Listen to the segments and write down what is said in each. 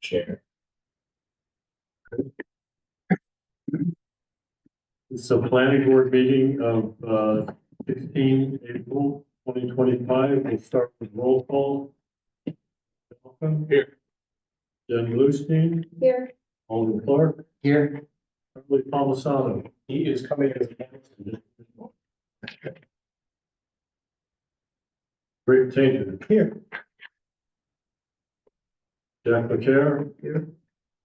Chair. It's a planning board meeting of 16 April 2025. We'll start with roll call. Welcome. Here. Jen Bluestein, Here. Alden Clark, Here. Charlie Palmisano. He is coming as a candidate. Rick Tainter. Here. Jack McCare. Here.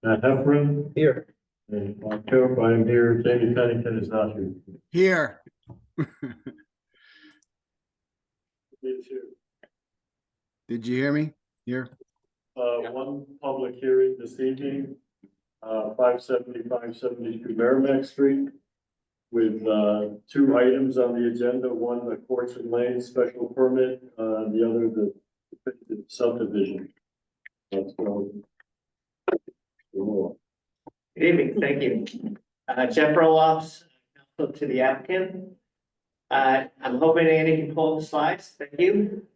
Matt Heffron. Here. And Mark Cope, I am here. Jamie Pennington is not here. Here. Me too. Did you hear me? Here. One public hearing this evening, 570-572 Merrimack Street, with two items on the agenda. One, the Courts and Lanes special permit, the other, the subdivision. Let's go. Good evening, thank you. Jeff Roloffs, counsel to the applicant. I'm hoping Andy can pull the slides, thank you.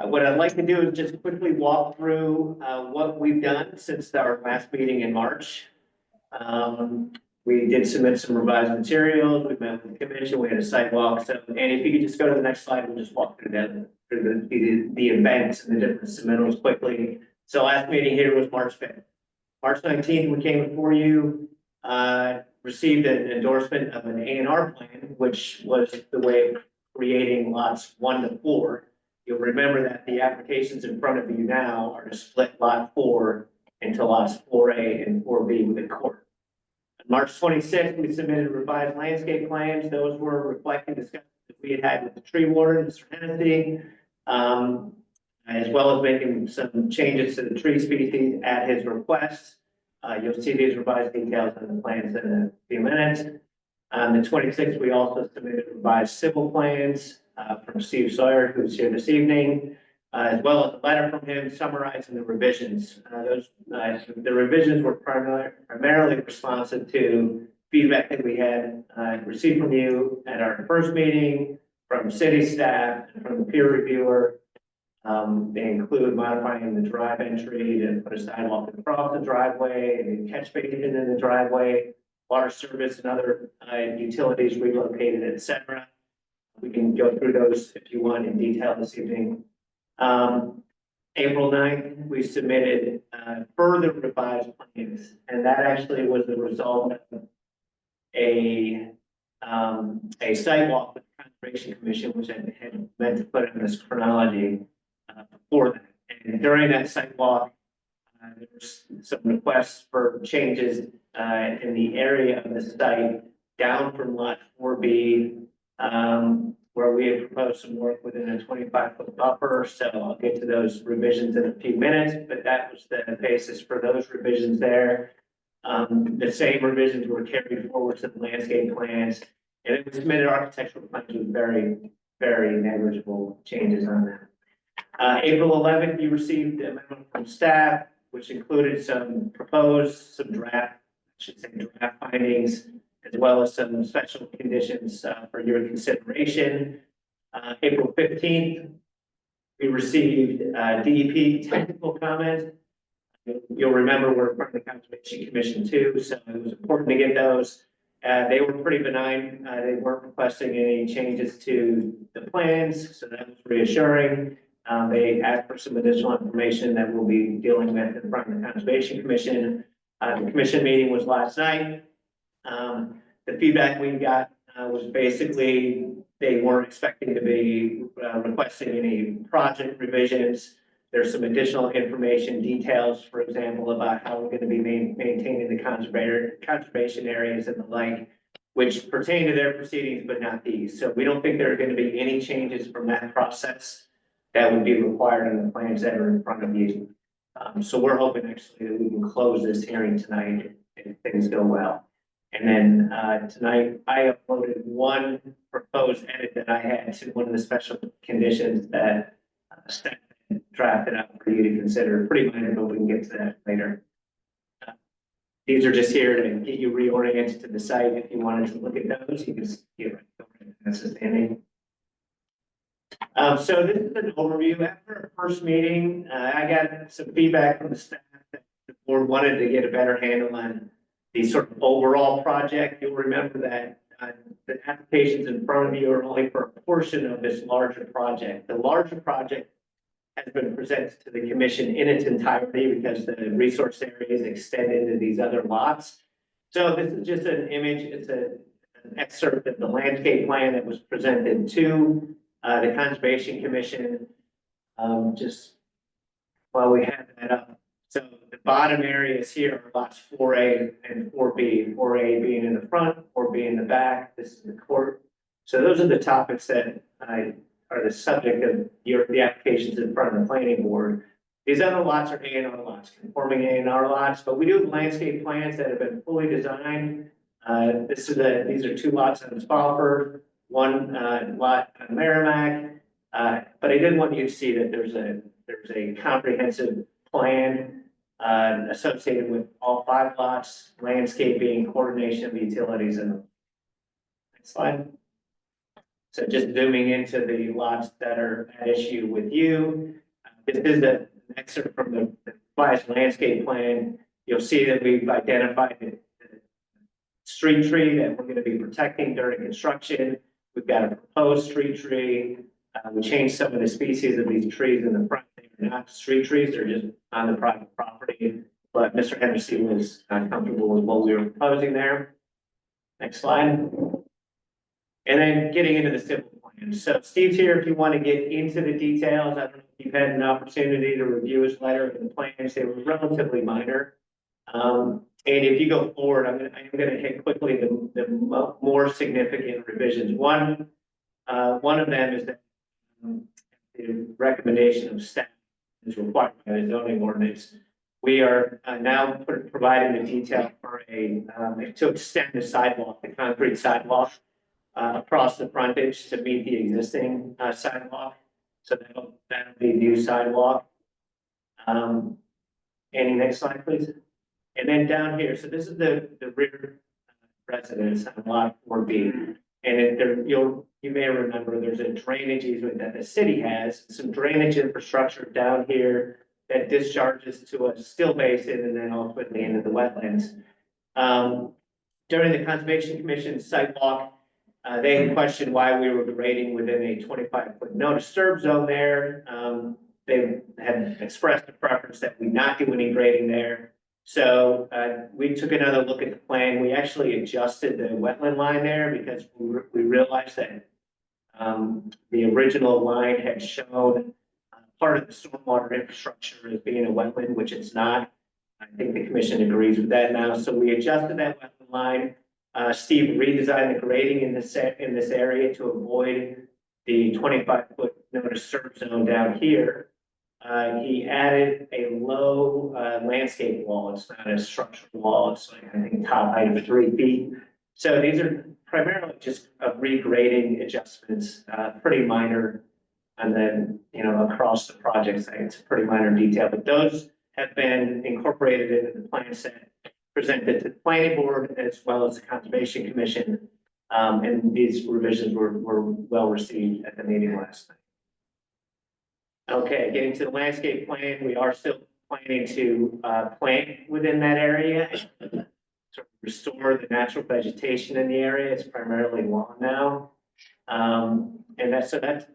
What I'd like to do is just quickly walk through what we've done since our last meeting in March. We did submit some revised materials, we met with the commission, we had a site walk. So Andy, if you could just go to the next slide, we'll just walk through that, through the events and the different submittals quickly. So last meeting here was March 5th. March 19th, we came before you, received an endorsement of an A&R plan, which was the way of creating lots 1 to 4. You'll remember that the applications in front of you now are to split lot 4 into lots 4A and 4B with the court. On March 26th, we submitted revised landscape plans. Those were reflecting discussions that we had with the tree warden, Mr. Hennessy, as well as making some changes to the tree species at his request. You'll see these revised details on the plans in a few minutes. On the 26th, we also submitted revised civil plans from Steve Sawyer, who's here this evening, as well as a letter from him summarizing the revisions. The revisions were primarily responsive to feedback that we had received from you at our first meeting, from city staff, and from the peer reviewer. They include modifying the drive entry to put a sidewalk across the driveway, and catch basin in the driveway, water service and other utilities relocated, etc. We can go through those if you want in detail this evening. April 9th, we submitted further revised plans, and that actually was the result of a site walk with the Conservation Commission, which I had meant to put in this chronology before that. And during that site walk, there was some requests for changes in the area of the site down from lot 4B, where we had proposed some work within a 25-foot buffer. So I'll get to those revisions in a few minutes, but that was the basis for those revisions there. The same revisions were carried forward to the landscape plans, and it was submitted architectural plans with very, very negligible changes on that. April 11th, you received a memo from staff, which included some draft findings, as well as some special conditions for your consideration. April 15th, we received DEP technical comments. You'll remember we're part of the Conservation Commission too, so it was important to get those. They were pretty benign. They weren't requesting any changes to the plans, so that was reassuring. They asked for some additional information that we'll be dealing with in front of the Conservation Commission. The commission meeting was last night. The feedback we got was basically they weren't expecting to be requesting any project revisions. There's some additional information, details, for example, about how we're going to be maintaining the conservation areas and the like, which pertain to their proceedings, but not these. So we don't think there are going to be any changes from that process that would be required in the plans that are in front of you. So we're hoping actually that we can close this hearing tonight if things go well. And then tonight I uploaded one proposed edit that I had to one of the special conditions that staff drafted up for you to consider. Pretty minor, but we can get to that later. These are just here to get you reoriented to the site. If you wanted to look at those, you can just get right over it. That's just Andy. So this is an overview. After our first meeting, I got some feedback from the staff that the board wanted to get a better handle on the sort of overall project. You'll remember that the applications in front of you are only for a portion of this larger project. The larger project has been presented to the commission in its entirety because the resource area is extended to these other lots. So this is just an image. It's an excerpt of the landscape plan that was presented to the Conservation Commission, just while we have that up. So the bottom areas here are lots 4A and 4B, 4A being in the front, 4B in the back. This is the court. So those are the topics that are the subject of the applications in front of the planning board. These other lots are A&R lots, conforming A&R lots, but we do have landscape plans that have been fully designed. These are 2 lots on Spofford, 1 lot on Merrimack. But I did want you to see that there's a comprehensive plan associated with all 5 lots, landscaping, coordination of utilities, and next slide. So just zooming into the lots that are at issue with you. This is an excerpt from the revised landscape plan. You'll see that we've identified the street tree that we're going to be protecting during construction. We've got a proposed street tree. We changed some of the species of these trees in the front. They're not street trees, they're just on the private property. But Mr. Hennessy was comfortable with what we were proposing there. Next slide. And then getting into the civil plan. So Steve's here if you want to get into the details. I don't know if you've had an opportunity to review his letter and the plans. They were relatively minor. And if you go forward, I'm going to hit quickly the more significant revisions. One of them is that the recommendation of staff is required by the zoning ordinance. We are now providing the detail for to extend the sidewalk, the concrete sidewalk across the frontage to meet the existing sidewalk. So that'll be new sidewalk. Any next slide, please. And then down here, so this is the rear residence on lot 4B. And you may remember there's a drainage easement that the city has, some drainage infrastructure down here that discharges to a still basin and then ultimately into the wetlands. During the Conservation Commission site walk, they questioned why we were grading within a 25-foot no disturb zone there. They had expressed a preference that we not do any grading there. So we took another look at the plan. We actually adjusted the wetland line there because we realized that the original line had shown part of the stormwater infrastructure as being a wetland, which it's not. I think the commission agrees with that now. So we adjusted that wetland line. Steve redesigned the grading in this area to avoid the 25-foot no disturb zone down here. He added a low landscape wall. It's not a structural wall. It's like, I think, top height of 3 feet. So these are primarily just regrading adjustments, pretty minor. And then, across the project, it's a pretty minor detail, but those have been incorporated into the plan set presented to the planning board as well as the Conservation Commission. And these revisions were well received at the meeting last night. Okay, getting to the landscape plan, we are still planning to plant within that area, to restore the natural vegetation in the area. It's primarily lawn now. And so there's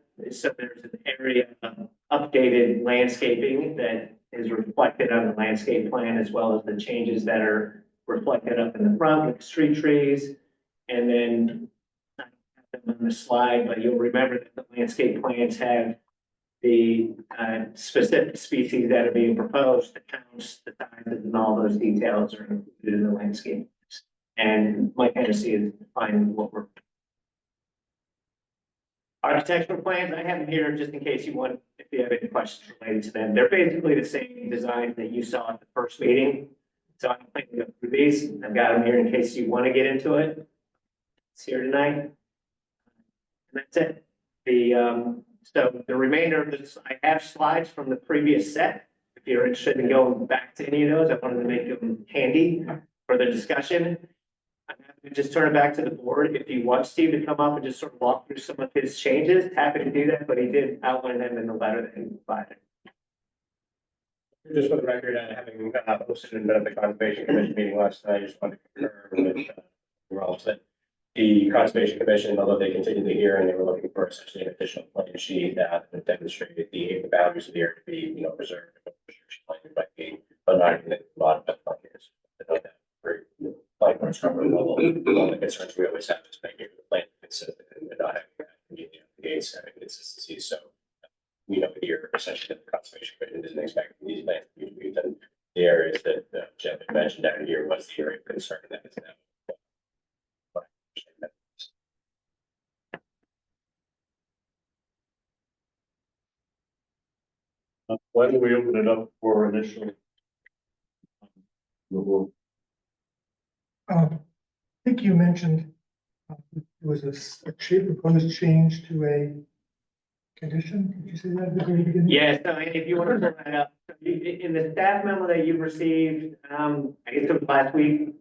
an area of updated landscaping that is reflected on the landscape plan, as well as the changes that are reflected up in the front with the street trees. And then, I don't have them on the slide, but you'll remember that the landscape plans have the specific species that are being proposed, the counts, the sizes, and all those details are included in the landscape. And Mike Hennessy is defining what we're. Architectural plans, I have them here just in case if you have any questions related to them. They're basically the same design that you saw at the first meeting. So I'm planning to go through these. I've got them here in case you want to get into it. It's here tonight. And that's it. So the remainder of this, I have slides from the previous set. If you're interested in going back to any of those, I wanted to make them handy for the discussion. I'm happy to just turn it back to the board. If you want Steve to come up and just sort of walk through some of his changes, happy to do that, but he did outline them in the letter that he provided. Just for the record, having hosted and been at the Conservation Commission meeting last night, I just wanted to confirm with Ralph that the Conservation Commission, although they continued the hearing, they were looking for essentially an additional plan sheet that demonstrated the boundaries of the area to be, preserved. But not even a lot of that is. I know that for like what's covered, one of the concerns we always have is making the plan consistent and not having that immediate gates having consistency. So we know here essentially that the Conservation Commission isn't expecting these plans to be moved, and the areas that Jeff had mentioned down here was the area of concern that is now. Why don't we open it up for initial? We'll I think you mentioned there was proposed change to a condition. Did you say that at the very beginning? Yeah, so if you want to pull that up, in the staff memo that you've received, I guess it was last week,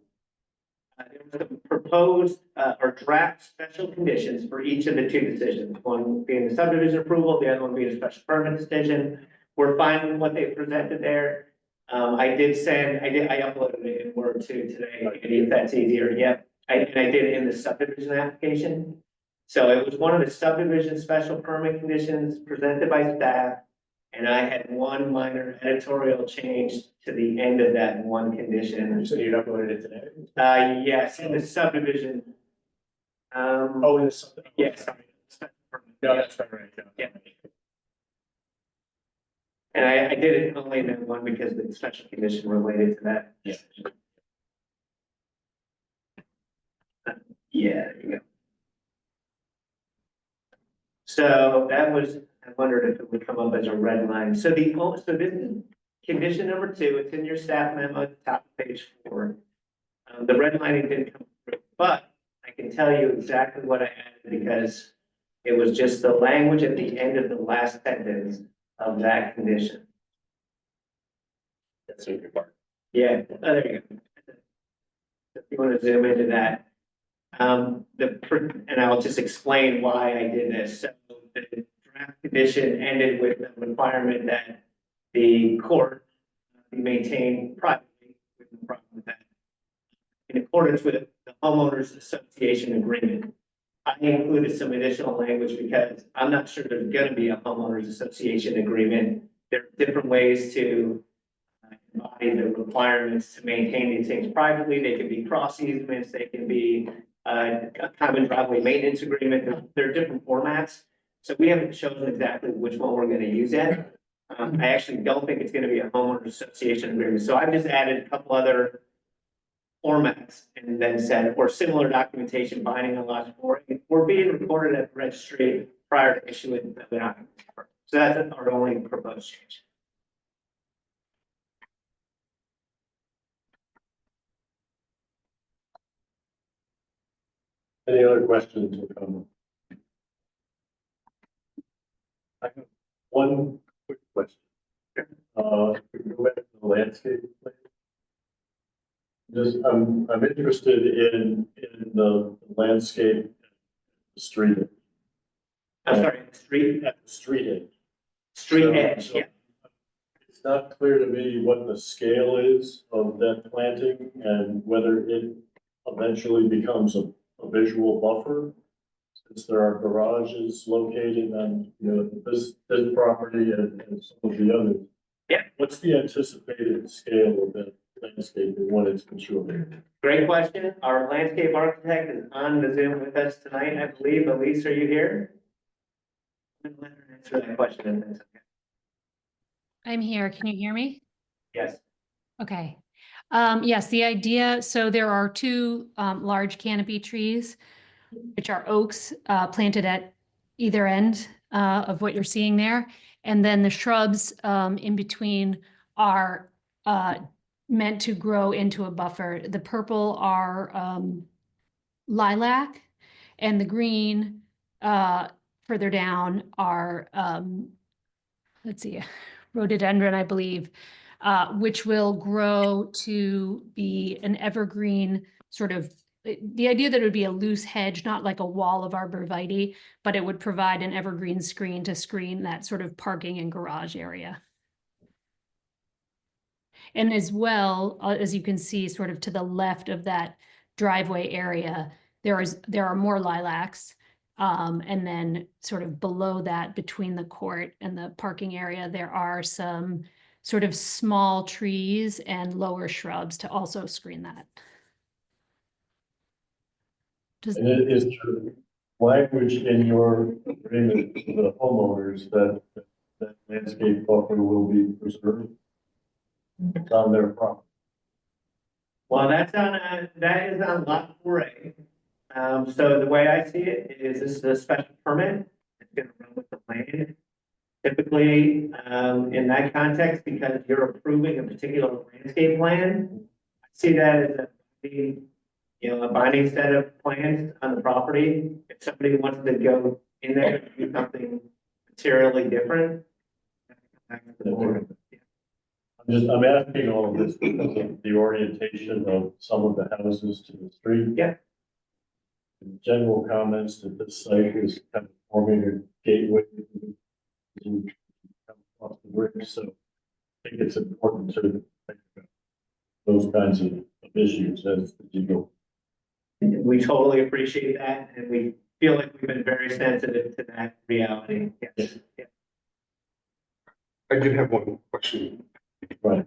there was a proposed or draft special conditions for each of the two decisions, one being the subdivision approval, the other one being a special permit decision. We're fine with what they presented there. I uploaded it in Word too today, if that's easier. Yep, I did it in the subdivision application. So it was one of the subdivision special permit conditions presented by staff. And I had one minor editorial change to the end of that one condition. So you uploaded it today? Yes, in the subdivision. Oh, in the something. Yes. Special permit. No, that's right. Yeah. And I did it only in that one because the special condition related to that. Yeah. Yeah, there you go. So that was, I wondered if it would come up as a red line. So this is condition number 2. It's in your staff memo at the top of page 4. The red lining didn't come through, but I can tell you exactly what I added because it was just the language at the end of the last sentence of that condition. That's a good part. Yeah, there you go. If you want to zoom into that. And I'll just explain why I did this. So the draft condition ended with the requirement that the court be maintained privately, with no problem with that, in accordance with the homeowners association agreement. I included some additional language because I'm not sure there's going to be a homeowners association agreement. There are different ways to embody the requirements to maintain these things privately. They can be cross easements, they can be a common driveway maintenance agreement. There are different formats. So we haven't chosen exactly which one we're going to use yet. I actually don't think it's going to be a homeowners association agreement. So I've just added a couple other formats and then said, or similar documentation binding on lots 4 or being recorded at the registry prior to issuing the document. So that's our only proposed change. Any other questions or comments? I have one quick question. We can go back to the landscape plan. Just, I'm interested in the landscape, the street. I'm sorry, street At the street edge. Street edge, So, yeah. It's not clear to me what the scale is of that planting and whether it eventually becomes a visual buffer. Since there are garages located on, this property and some of the others. Yeah. What's the anticipated scale of that landscape and when it's mature? Great question. Our landscape architect is on the Zoom with us tonight, I believe. Elise, are you here? I'm gonna let her answer that question if that's okay. I'm here. Can you hear me? Yes. Okay. Yes, the idea, so there are 2 large canopy trees, which are oaks planted at either end of what you're seeing there. And then the shrubs in between are meant to grow into a buffer. The purple are lilac, and the green further down are, let's see, rhododendron, I believe, which will grow to be an evergreen sort of the idea that it would be a loose hedge, not like a wall of arborvitae, but it would provide an evergreen screen to screen that sort of parking and garage area. And as well, as you can see, sort of to the left of that driveway area, there are more lilacs. And then sort of below that, between the court and the parking area, there are some sort of small trees and lower shrubs to also screen that. And it is true. Language in your agreement with the homeowners that landscape buffer will be preserved. It's on their property. Well, that is on lot 4A. So the way I see it is this is a special permit. It's gonna run with the land. Typically, in that context, because you're approving a particular landscape plan, I see that as a binding set of plans on the property. If somebody wants to go in there and do something materially different. Back to the board. I'm asking all of this because of the orientation of some of the houses to the street. Yeah. And general comments that this site is kind of forming a gateway to come across the bridge, so I think it's important to think about those kinds of issues as you go. We totally appreciate that, and we feel like we've been very sensitive to that reality. Yes. Yeah. I did have one question. Right.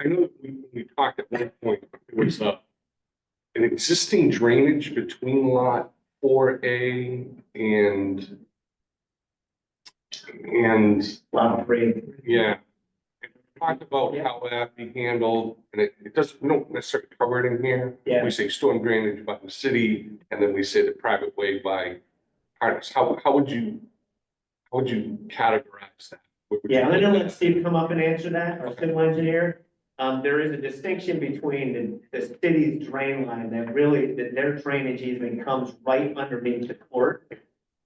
I know we talked at one point, there was an existing drainage between lot 4A and Lot 3. yeah. We talked about how that be handled, and it doesn't, we don't necessarily cover it in here. Yeah. We say storm drainage by the city, and then we say the private way by partners. How would you categorize that? What would you Yeah, I'm gonna put let Steve come up and answer that, our civil engineer. There is a distinction between the city's drain line that really, their drainage easement comes right underneath the court.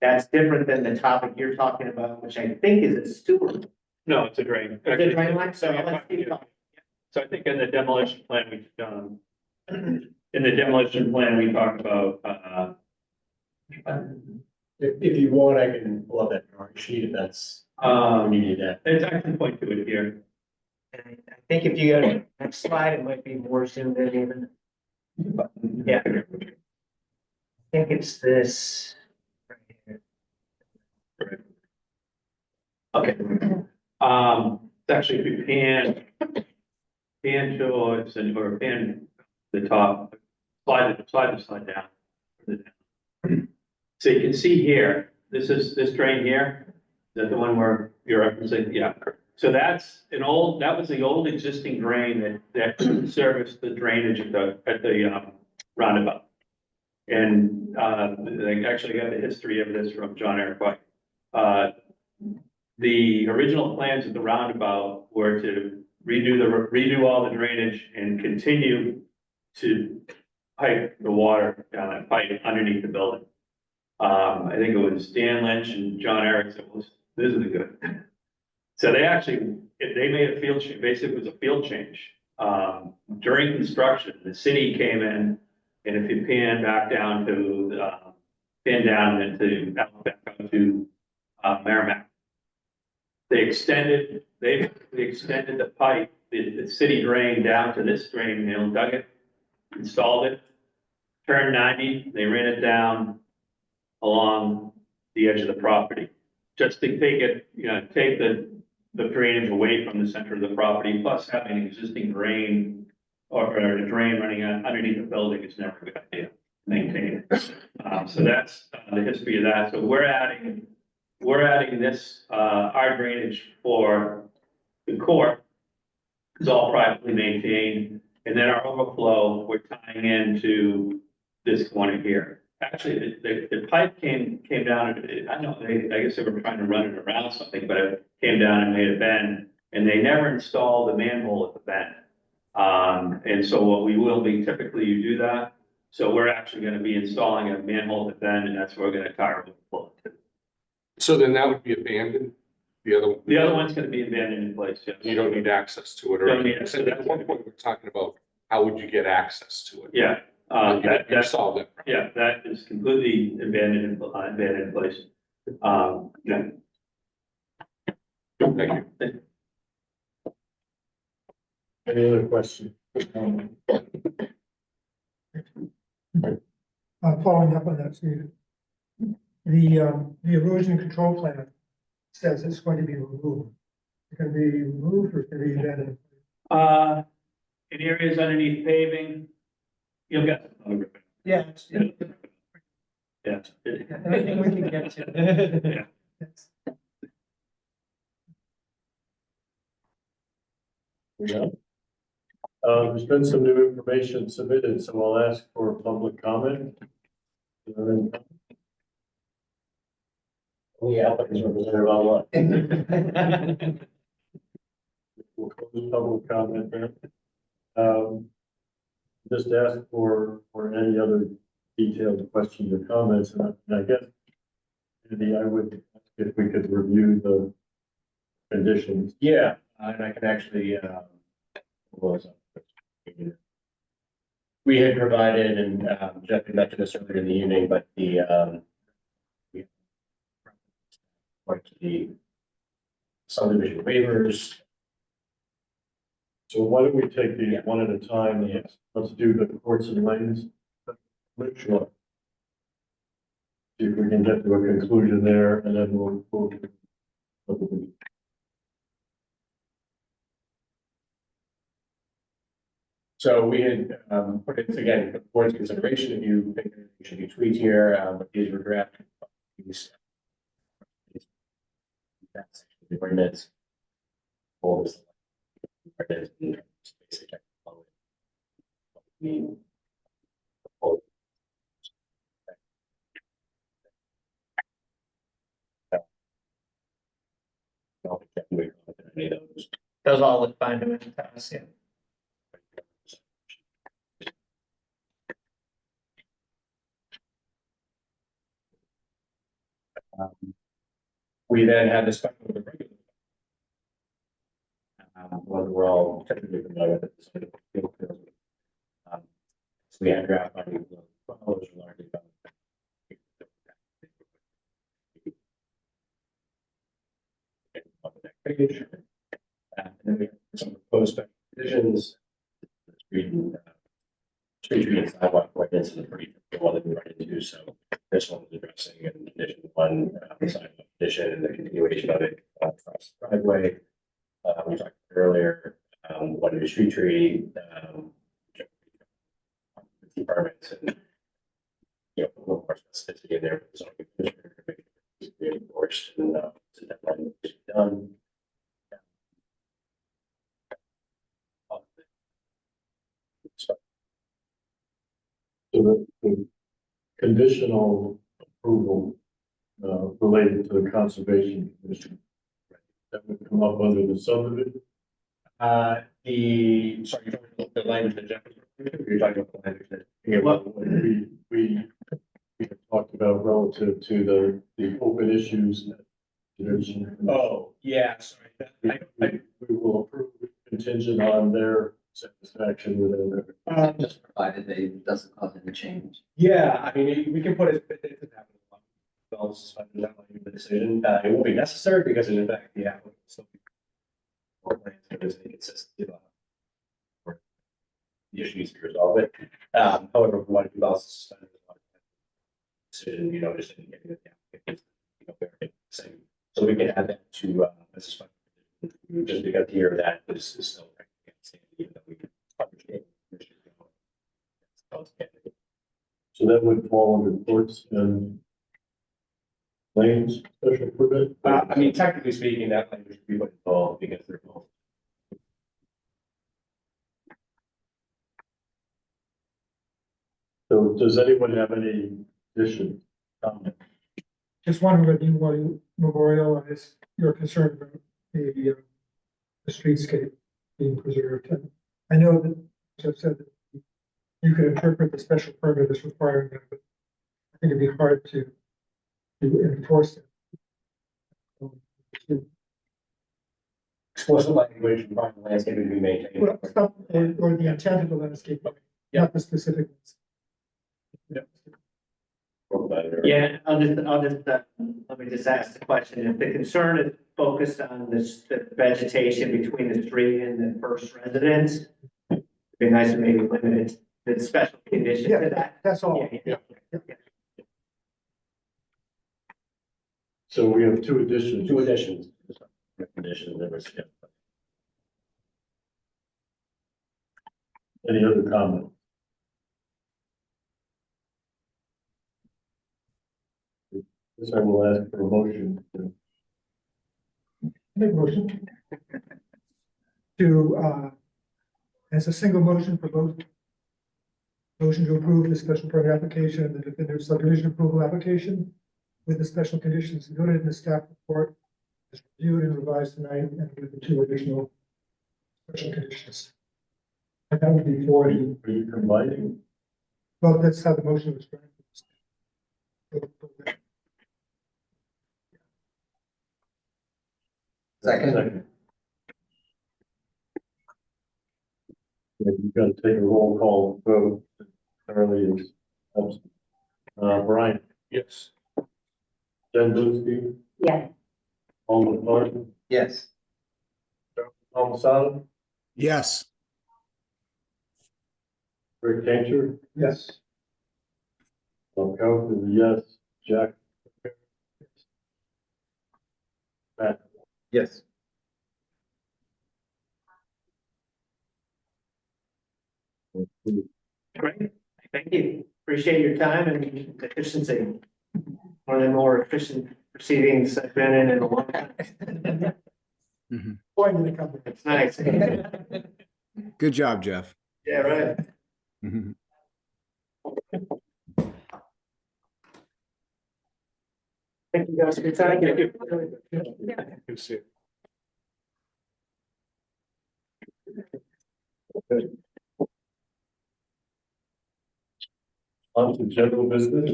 That's different than the topic you're talking about, which I think is a sewer. No, it's a drain. Is it drain line? So I'll let Steve talk. So I think in the demolition plan, in the demolition plan, we talked about, If you want, I can pull up that drawing sheet if that's, you need that. I can point to it here. And I think if you go to the next slide, it might be more zoomed in even. Yeah. I think it's this. Right here. Okay. It's actually if you pan towards and or pan the top, slide down. So you can see here, this is this drain here. Is that the one where you're referencing? Yeah. So that's that was the old existing drain that serviced the drainage at the roundabout. And they actually got the history of this from John Eric White. The original plans of the roundabout were to redo all the drainage and continue to pipe the water down that pipe underneath the building. I think it was Dan Lynch and John Eric said, well, this isn't good. So they made a field change, basically it was a field change. During construction, the city came in, and if you pan back down to, pan down into, back up to Merrimack, they extended the pipe, the city drain down to this drain, dug it, installed it, turned 90, they ran it down along the edge of the property, just to take it, take the drainage away from the center of the property, plus having an existing drain or a drain running underneath the building is never a good idea to maintain. So that's the history of that. So we're adding this, our drainage for the court is all privately maintained. And then our overflow, we're tying into this corner here. Actually, the pipe came down, I guess they were trying to run it around something, but it came down and made a bend, and they never installed the manhole at the bend. And so what we will be, typically you do that. So we're actually gonna be installing a manhole at the bend, and that's where we're gonna tie our overflow to. So then that would be abandoned? The other one's gonna be abandoned in place, yes. You don't need access to it or Don't need anything. access. So at one point, we're talking about how would you get access to it? Yeah, That, I saw that. yeah, that is completely abandoned, abandoned in place. Yeah. Thank you. Any other questions? Following up on that, Steve. The erosion control plan says it's going to be removed. It can be removed or it can be abandoned. In areas underneath paving, you'll get. Yeah. Yeah. Anything we can get to. Yeah. Yes. Yeah. There's been some new information submitted, so I'll ask for public comment. We applicants representative online. We'll close public comment then. Just ask for any other detailed questions or comments, and I guess maybe I would ask if we could review the conditions. Yeah, and I can actually, was we had provided, and Jeff had mentioned this earlier in the evening, but we went to the subdivision waivers. So why don't we take these one at a time, and let's do the courts and lanes. Sure. See if we can get to a conclusion there, and then we'll. So we had put it again for the board's consideration. If you think there should be tweaked here, but these were draft. That's the ordinance. All this. Basic. Any of those. Those all look fine to us, yeah. We then had this special with the regular. What we're all technically familiar with it. So we had draft findings. Those are largely done. On the next page. And then we have some proposed special conditions. Street trees and sidewalk ordinance is a pretty typical one that we run into, so this one is addressing in condition one, the sidewalk condition and the continuation of it across the driveway. We talked earlier, one new street tree, permits and, you know, a little more specificity in there, so we can make it reinforced and, so deadline is done. So the conditional approval related to the conservation commission. That would come up under the subdivision. Sorry, you're talking about the language that Jeff was referring to, or you're talking about the language that? Yeah, what we have talked about relative to the open issues. Oh, yeah, sorry. We will approve contingent on their satisfaction within their. Just provided they doesn't cause any change. Yeah, I mean, we can put it, it could happen. Well, suspended that might be the decision. It won't be necessary because in fact, the applicant will still be. Or plans if there's any consistency about. Or the issue needs to be resolved. However, we want to do also suspended. Decision, you know, just indicating that the applicant is, you know, very same. So we can add that to as a special condition, just because here that this is still. Even though we can understand. So that would fall under courts and lanes special permit. I mean, technically speaking, that language should be put involved because they're both. So does anyone have any addition? Just wondering whether you want to memorialize your concern about the streetscape being preserved. And I know that, as I've said, that you could interpret the special permit as requiring that, but I think it'd be hard to enforce it. Explicit language, landscape to be maintained. Well, or the intent of the landscape, not the specific ones. Yeah, let me just ask the question. If the concern is focused on this, the vegetation between the street and the first residence, it'd be nice to maybe limit it, the special condition to that. That's all. Yeah. So we have two additions. Two additions. Conditions that were suggested. Any other comment? This I will ask for a motion. Make a motion to, as a single motion for both. Motion to approve the special permit application and the definitive subdivision approval application with the special conditions noted in the staff report. Is reviewed and revised tonight and with the two additional special conditions. And that would be for Are the, you combining? well, that's how the motion was granted. Second. Yeah, you've got to take a roll call vote. Charlie is absent. Brian, Yes. Jen Lucy, Yeah. Alden Martin, Yes. Tom Sada, Yes. Rick Cantor, Yes. Bob Coe is a yes, Jack. Matt, Yes. Great, thank you. Appreciate your time and efficiency. One of the more efficient proceedings I've been in a long time. Boy, did it come. It's nice. Good job, Jeff. Yeah, right. Mhm. Thank you guys for your time. Thank you. Good to see you. on to general business.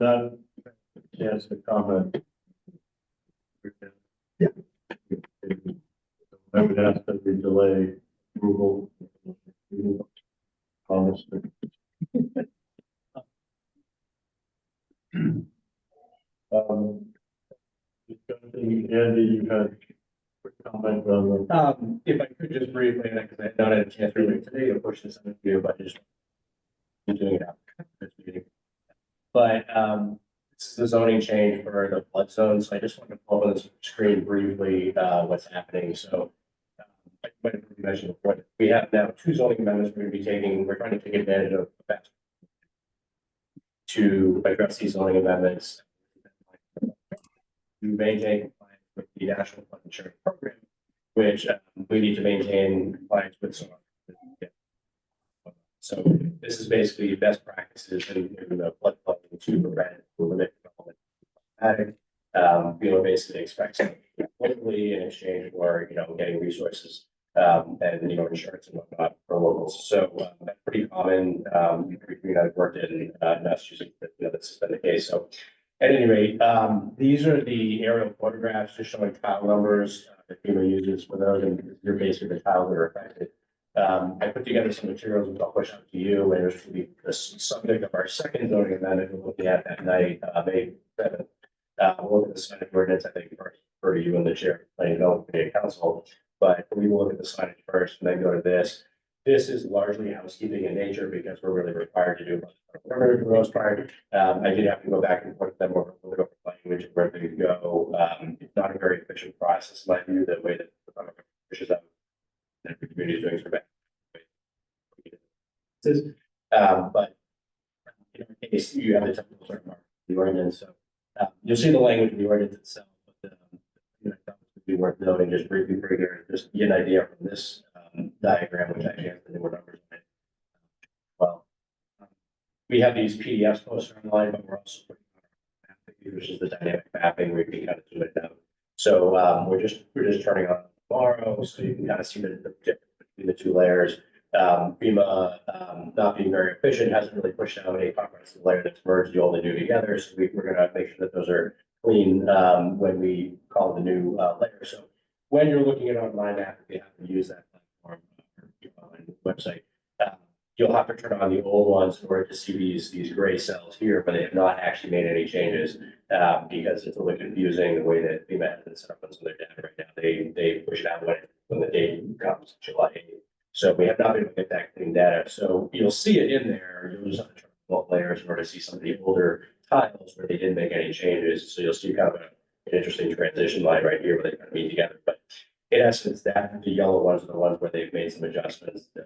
Not a chance to comment. Yeah. I would ask that we delay approval. Honestly. Andy, you had a quick comment on the. If I could just briefly, because I not had a chance earlier today to push this on the but I just been doing it after this meeting. But this is a zoning change for the flood zone, so I just wanted to pull up on this screen briefly what's happening. So I might have mentioned before, we have now two zoning amendments we're going to be taking. We're trying to take advantage of that to address these zoning amendments to maintain compliance with the National Flood Insurance Program, which we need to maintain compliance with. So this is basically best practices in the floodplain to prevent or limit development. FEMA basically expects locally in exchange for, getting resources and, insurance and whatnot for locals. So that's pretty common. I've worked in Massachusetts, this has been the case. So at any rate, these are the aerial photographs just showing tile numbers that FEMA uses for those, and they're basically the tiles that are affected. I put together some materials which I'll push out to you, and there's the subject of our second zoning amendment we're looking at that night, May 7th. We'll look at the signage ordinance, I think, first for you and the chair, planning development committee council, but we will look at the signage first and then go to this. This is largely housekeeping in nature because we're really required to do for the most part. I did have to go back and forth with them over political language and where they go. It's not a very efficient process, in my view, the way that the public pushes out. And the community is doing for bad. But in our case, you have the technical term of the ordinance, so you'll see the language of the ordinance itself. But I thought it would be worth noting just briefly for you, just get an idea from this diagram, which actually has the newer numbers in it. Well, we have these PDFs posted online, but we're also putting on our mapping, which is the dynamic mapping where you can kind of do it now. So we're just turning on tomorrow, so you can kind of see the difference between the two layers. FEMA, not being very efficient, hasn't really pushed out any comprehensive layer that's merged the old and new together. So we're going to make sure that those are clean when we call the new layer. So when you're looking at online map, if you have to use that platform or website, you'll have to turn on the old ones in order to see these gray cells here, but they have not actually made any changes. Because it's a little confusing the way that FEMA has it set up on some of their data right now. They push it out when the date comes, July 8th. So we have not been able to get that clean data. So you'll see it in there. You'll just have to turn on both layers in order to see some of the older tiles where they didn't make any changes. So you'll see kind of an interesting transition line right here where they kind of meet together. But in essence, that the yellow ones are the ones where they've made some adjustments. The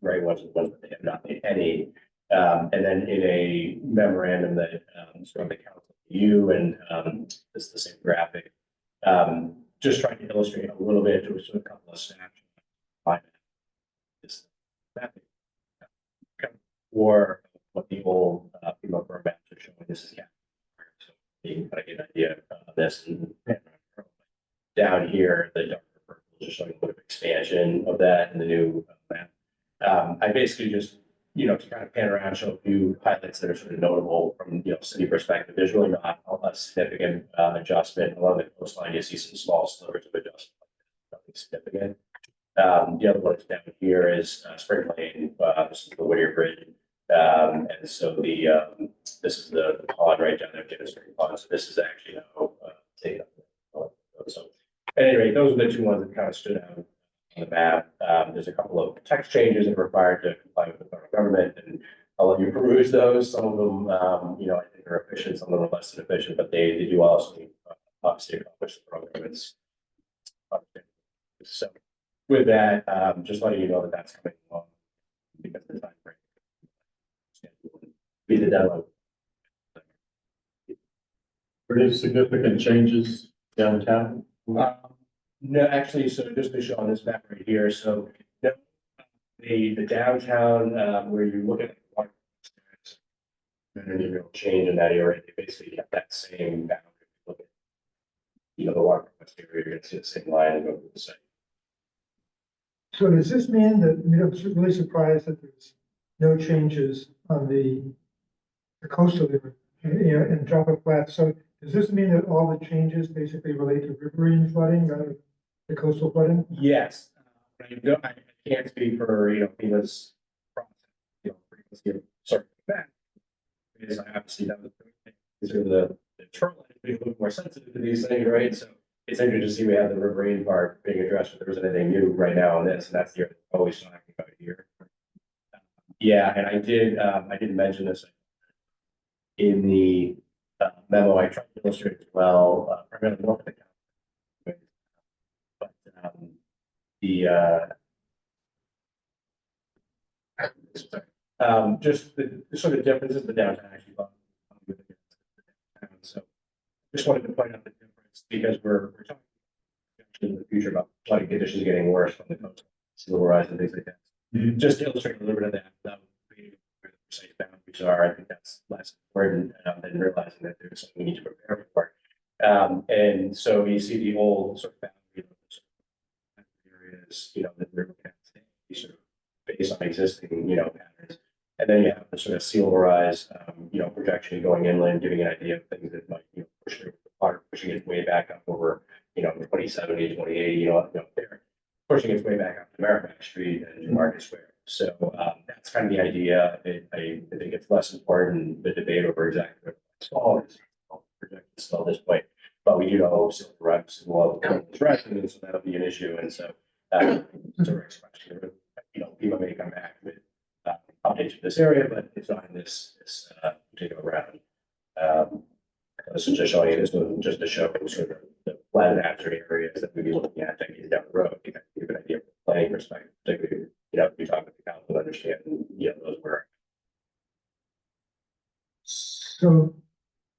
gray ones are the ones where they have not made any. And then in a memorandum that is from the council to you, and this is the same graphic, just trying to illustrate a little bit to a couple of snapshots. This mapping or what the old FEMA burn maps are showing. This is so you can kind of get an idea of this. And down here, the darker purple is just showing a bit of expansion of that in the new map. I basically just, to kind of pan around, show a few highlights that are sort of notable from, city perspective. There's really not a significant adjustment. Along the coastline, you see some small slivers of adjustment, nothing significant. The other one is down here is Spring Lane. This is the Whittier Bridge. And so this is the pond right down there, Dennis Spring Pond. So this is actually so at any rate, those are the two ones that kind of stood out on the map. There's a couple of text changes that are required to comply with the federal government, and I'll let you peruse those. Some of them, I think are efficient, some of them are less than efficient, but they do also obviously accomplish the federal government's. So with that, just letting you know that that's coming along because the time frame be the deadline. Pretty significant changes downtown. No, actually, so just to show on this map right here, so the downtown, where you look at water, and any real change in that area, they basically kept that same boundary. Look at, the water area, you're gonna see the same line and go to the same. So does this mean that, I'm really surprised that there's no changes on the coastal area, in Tropic Flats. So does this mean that all the changes basically relate to riverine flooding, rather than the coastal flooding? Yes, I can't speak for, FEMA's process, frequency of back. Because I obviously know the shoreline is being a little more sensitive to these things, right? So it's interesting to see we have the riverine part being addressed, but there isn't anything new right now on this, and that's the always talking about here. Yeah, and I didn't mention this in the memo. I tried to illustrate as well, primarily more for the county. But just the sort of differences the downtown actually. So just wanted to point out the difference because we're talking in the future about flooding conditions getting worse from the coast, sea level rise and things like that. Just to illustrate a little bit of that, where the precise boundaries are, I think that's less important than realizing that there's something we need to prepare for. And so you see the old sort of boundary areas, that we're looking at today, sort of based on existing, patterns. And then you have the sort of sea level rise, projection going inland, giving an idea of things that might, push through the water, pushing it way back up over, 2070, 2080, there, pushing its way back up to Merrimack Street and Market Square. So that's kind of the idea. I think it's less important, the debate over exactly what it's called is projected still at this point. But we do know sea level rise will come to residents, so that'll be an issue. And so sort of expression, people may come back with updates to this area, but it's not in this particular round. This is just showing you this one just to show sort of the flood hazard areas that we'd be looking at decades down the road to give an idea of the planning perspective, particularly, we talk with the council, understand, those were. So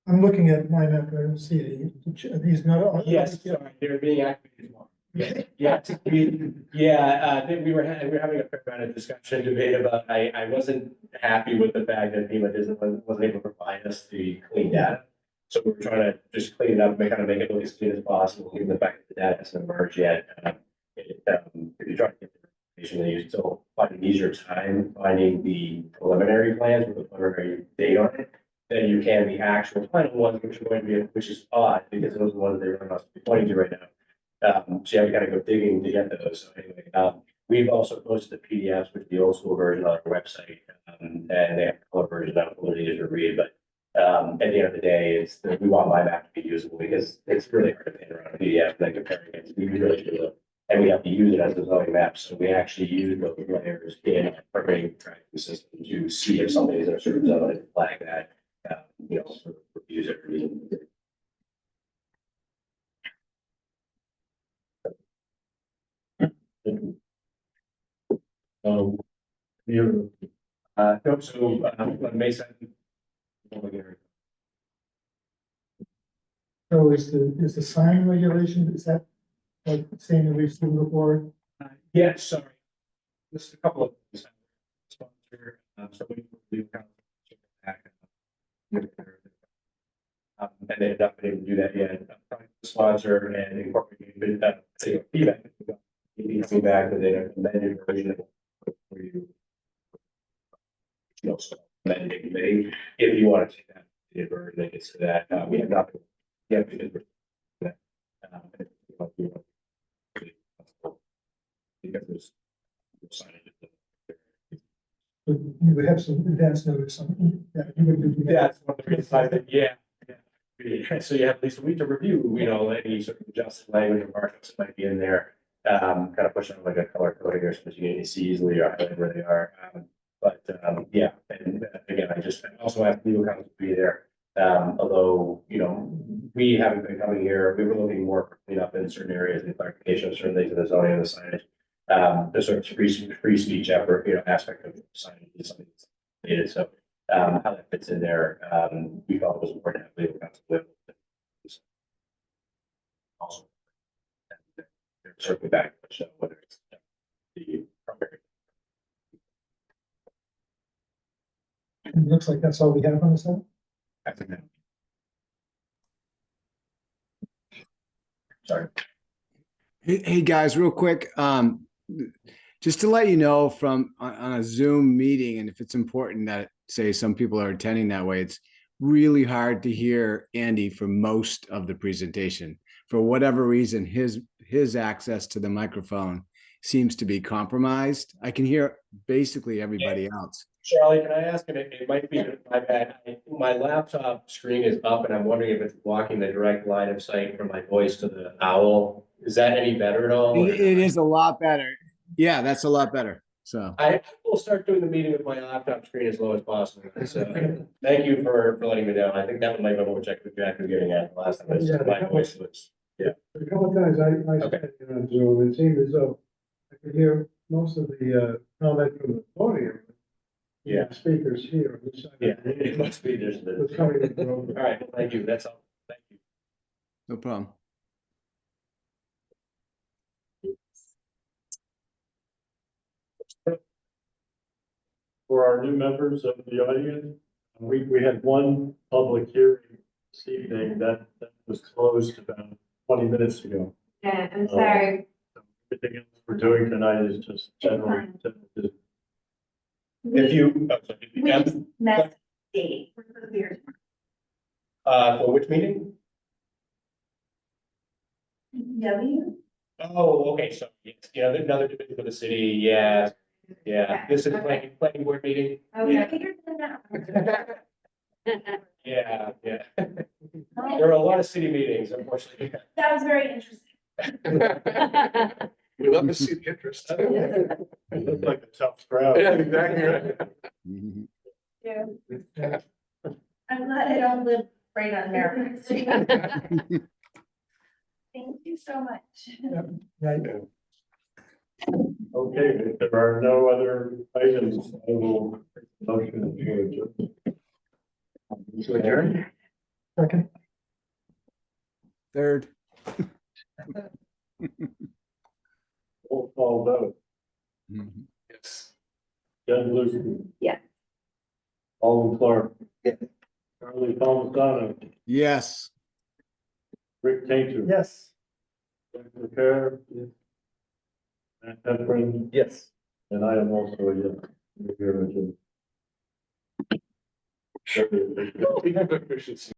I'm looking at my map, I don't see any, are these not? Yes, sorry, they're being activated more. Yeah, I think we were having a fair amount of discussion, debate about, I wasn't happy with the fact that FEMA wasn't able to provide us the clean data. So we were trying to just clean it up and kind of make it look as clean as possible, given the fact that the data hasn't emerged yet. If you try to get the information, then you still find an easier time finding the preliminary plans with the preliminary date on it than you can the actual final ones, which are going to be, which is odd because those are the ones they really must be pointing to right now. So yeah, we got to go digging to get those. So anyway, We've also posted the PDFs, which is the old school version on our website, and they have a color version that will easy to read, but at the end of the day, we want my map to be usable because it's really hard to paint around a PDF and then comparing it. We really do it. And we have to use it as a zoning map, so we actually use those layers in our permitting tracking system to see if something is in a certain zone and flag that, for user reason. You, No, so, on May 7th. So is the sign regulation, is that like the same that we've seen before? Yes, sorry. Just a couple of things. Sponsor, so we back. And they have not been able to do that yet. Sponsor and incorporate feedback. Coming back with an amended version for you. So amended committee, if you want to take that, the version that gets to that, we have not. Yeah, because we're. Because there's. But you would have some advance notice on that. You would do that. That's one of the reasons I think, yeah. So you have at least a week to review, any sort of adjusted language or markups that might be in there. Kind of push on like a color coding or something, you can see easily or highlight where they are. Yeah, and again, I also have legal counsel to be there. Although, we haven't been coming here, we were looking more for cleanup in certain areas and clarification of certain things in the zoning and the signage. The sort of free speech effort, aspect of signage is something that's needed, so. How that fits in there, we felt it was important to have legal counsel with. Also. They're circling back, so whether it's the primary. It looks like that's all we have on the side. I think that. Sorry. Hey, guys, real quick, just to let you know on a Zoom meeting, and if it's important that, say, some people are attending that way, it's really hard to hear Andy for most of the presentation. For whatever reason, his access to the microphone seems to be compromised. I can hear basically everybody else. Charlie, can I ask, and it might be my bad, my laptop screen is up and I'm wondering if it's blocking the direct line of sight from my voice to the owl. Is that any better at all? It is a lot better. Yeah, that's a lot better. So I will start doing the meeting with my laptop screen as low as possible. So thank you for letting me know. I think that might be what Jack was getting at the last time. My voice was, A couple of times I Okay. said, on Zoom, it seemed as though I could hear most of the comment from the podium. Yeah. The speakers here. On this side. Yeah, it must be just It was the. coming in from over. All right, thank you. That's all. Thank you. no problem. for our new members of the audience, we had one public hearing this evening that was closed about 20 minutes ago. Yeah, I'm sorry. Everything else we're doing tonight is just general. If you, We just messed date. We're supposed to be here for which meeting? tomorrow. W? Oh, okay, so, yes, there's another division for the city, yeah, this is Okay. planning board meeting. Okay, Yeah. I figured that out. Yeah. There are a lot of city meetings, unfortunately. That was very interesting. We love to see the interest. It looked like a tough crowd. Yeah, exactly right. Mhm. Yeah. I'm glad I don't live right on Merrimack. Thank you so much. Right. Okay, if there are no other items, I will motion to adjourn. So adjourn? Second. Third. Roll call vote. Mhm. Yes. Jen Lucy. Yeah. Alden Clark. Charlie Palmisano. Yes. Rick Tainter. Yes. Jennifer Kerr. Matt Heffron. Yes. And I am also a yes. We are adjourned. Efficiency.